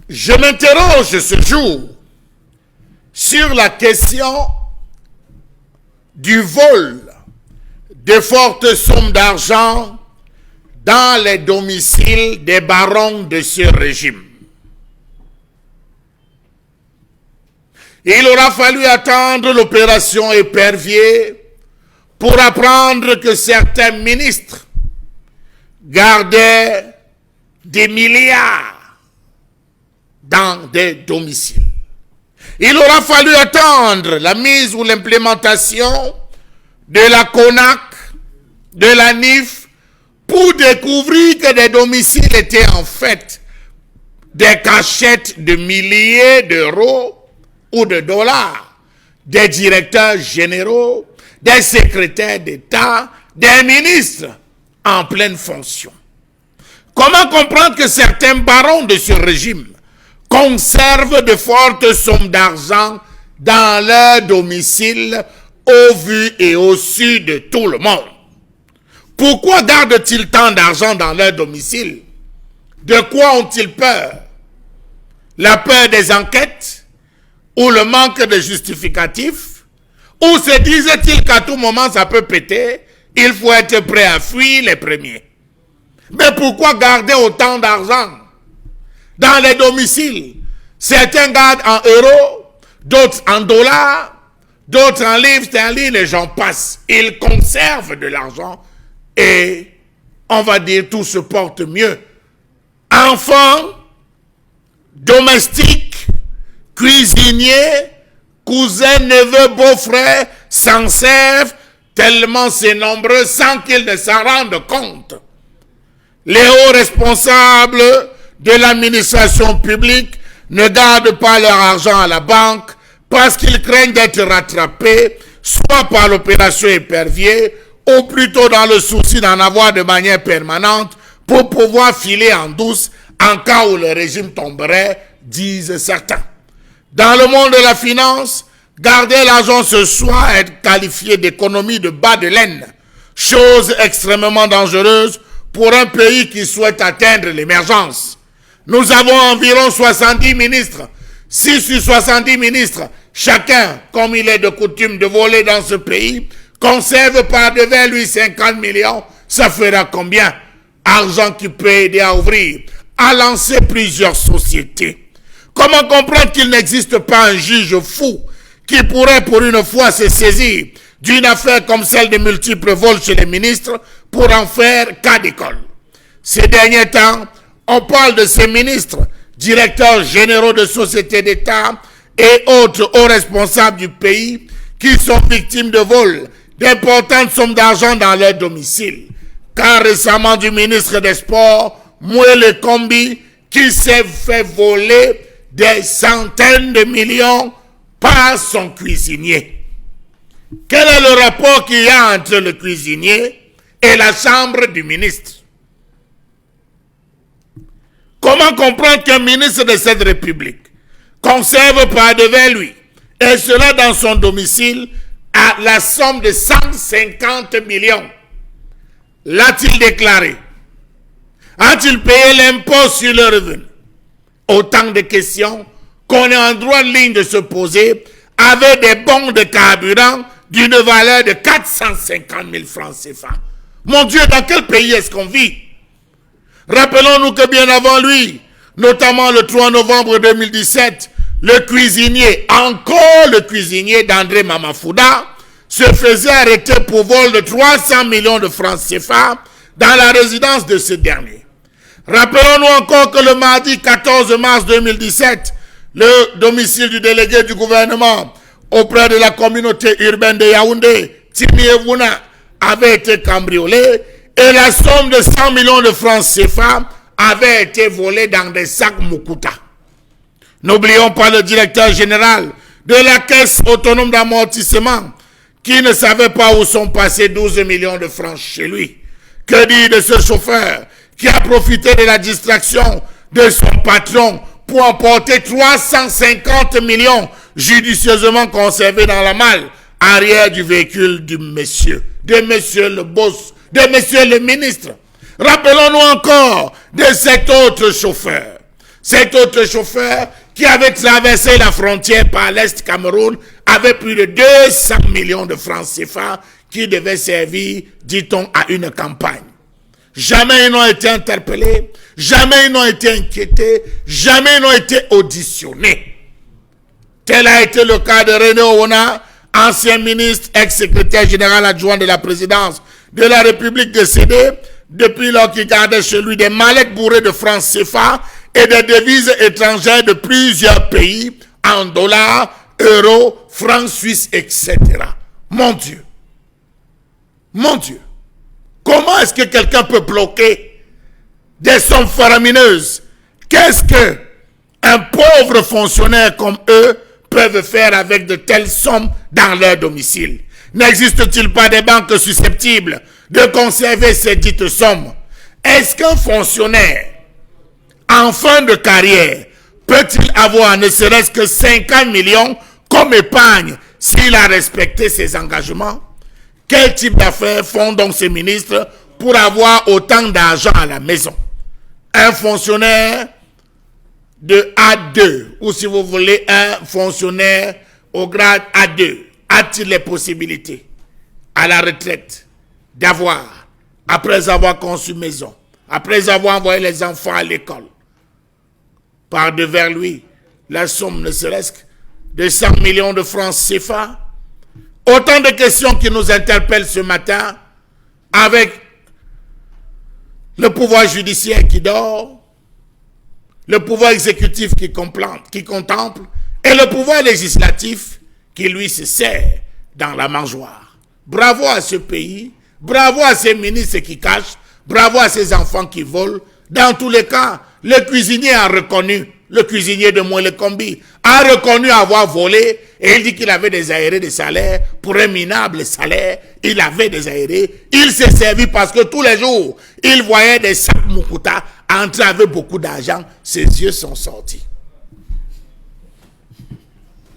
Je m'interroge ce jour sur la question du vol de fortes sommes d'argent dans les domiciles des barons de ce régime. Il aura fallu attendre l'opération Épervier pour apprendre que certains ministres gardaient des milliards dans des domiciles. Il aura fallu attendre la mise ou l'implémentation de la CONAC, de la NIF, pour découvrir que des domiciles étaient en fait des cachettes de milliers d'euros ou de dollars, des directeurs généraux, des secrétaires d'État, des ministres en pleine fonction. Comment comprendre que certains barons de ce régime conservent de fortes sommes d'argent dans leur domicile au vu et au su de tout le monde? Pourquoi gardent-ils tant d'argent dans leur domicile? De quoi ont-ils peur? La peur des enquêtes? Ou le manque de justificatifs? Ou se disent-ils qu'à tout moment ça peut péter? Il faut être prêt à fuir les premiers. Mais pourquoi garder autant d'argent dans les domiciles? Certains gardent en euros, d'autres en dollars, d'autres en livres sterling, les gens passent. Ils conservent de l'argent et on va dire tout se porte mieux. Enfants, domestiques, cuisiniers, cousins, neveux, beaux-frères s'en servent tellement c'est nombreux sans qu'ils ne s'en rendent compte. Les hauts responsables de l'administration publique ne gardent pas leur argent à la banque parce qu'ils craignent d'être rattrapés soit par l'opération Épervier ou plutôt dans le souci d'en avoir de manière permanente pour pouvoir filer en douce en cas où le régime tomberait, disent certains. Dans le monde de la finance, garder l'argent ce soir est qualifié d'économie de bas de laine, chose extrêmement dangereuse pour un pays qui souhaite atteindre l'émergence. Nous avons environ 70 ministres. 6 sur 70 ministres, chacun, comme il est de coutume de voler dans ce pays, conserve par devant lui 50 millions. Ça fera combien? Argent qui peut aider à ouvrir, à lancer plusieurs sociétés. Comment comprendre qu'il n'existe pas un juge fou qui pourrait pour une fois se saisir d'une affaire comme celle de multiples vols chez les ministres pour en faire cas d'école? Ces derniers temps, on parle de ces ministres, directeurs généraux de sociétés d'État et autres hauts responsables du pays qui sont victimes de vols d'importantes sommes d'argent dans leur domicile. Car récemment du ministre des Sports, Mouele Kombi, qui s'est fait voler des centaines de millions par son cuisinier. Quel est le rapport qu'il y a entre le cuisinier et la chambre du ministre? Comment comprendre qu'un ministre de cette République conserve par devant lui, et cela dans son domicile, à la somme de 150 millions? L'a-t-il déclaré? A-t-il payé l'impôt sur le revenu? Autant de questions qu'on est en droit de ligne de se poser avec des bons de carburant d'une valeur de 450 000 francs CFA. Mon Dieu, dans quel pays est-ce qu'on vit? Rappelons-nous que bien avant lui, notamment le 3 novembre 2017, le cuisinier, encore le cuisinier d'André Mamafouda, se faisait arrêter pour vol de 300 millions de francs CFA dans la résidence de ce dernier. Rappelons-nous encore que le mardi 14 mars 2017, le domicile du délégué du gouvernement auprès de la communauté urbaine de Yaoundé, Timi Evuna, avait été cambriolé et la somme de 100 millions de francs CFA avait été volée dans des sacs Mukuta. N'oublions pas le directeur général de la Caisse autonome d'amortissement qui ne savait pas où sont passés 12 millions de francs chez lui. Que dire de ce chauffeur qui a profité de la distraction de son patron pour emporter 350 millions judicieusement conservés dans la malle arrière du véhicule de monsieur le boss, de monsieur le ministre. Rappelons-nous encore de cet autre chauffeur, Cet autre chauffeur qui avait traversé la frontière par l'Est Cameroun avait plus de 200 millions de francs CFA qui devaient servir, dit-on, à une campagne. Jamais ils n'ont été interpellés, jamais ils n'ont été inquiétés, jamais ils n'ont été auditionnés. Tel a été le cas de René Owona, ancien ministre, ex-secrétaire général adjoint de la présidence de la République décédé, depuis lors qu'il gardait chez lui des mallettes bourrées de francs CFA et des devises étrangères de plusieurs pays, en dollars, euros, francs suisses, etc. Mon Dieu. Mon Dieu. Comment est-ce que quelqu'un peut bloquer des sommes faramineuses? Qu'est-ce que un pauvre fonctionnaire comme eux peuvent faire avec de telles sommes dans leur domicile? N'existe-t-il pas des banques susceptibles de conserver ces dites sommes? Est-ce qu'un fonctionnaire en fin de carrière peut-il avoir ne serait-ce que 50 millions comme épargne s'il a respecté ses engagements? Quel type d'affaires font donc ces ministres pour avoir autant d'argent à la maison? Un fonctionnaire de A2, ou si vous voulez un fonctionnaire au grade A2, a-t-il les possibilités à la retraite d'avoir, après avoir conçu maison, après avoir envoyé les enfants à l'école, par devers lui, la somme ne serait-ce que de 100 millions de francs CFA? Autant de questions qui nous interpellent ce matin, avec le pouvoir judiciaire qui dort, le pouvoir exécutif qui contemple, et le pouvoir législatif qui lui se sert dans la mangeoire. Bravo à ce pays, bravo à ces ministres qui cachent, bravo à ces enfants qui volent. Dans tous les cas, le cuisinier a reconnu, le cuisinier de Mouele-Combi a reconnu avoir volé, et il dit qu'il avait des aérés de salaire pour un minable salaire. Il avait des aérés, il s'est servi parce que tous les jours, il voyait des sacs Mukuta entrer avec beaucoup d'argent, ses yeux sont sortis.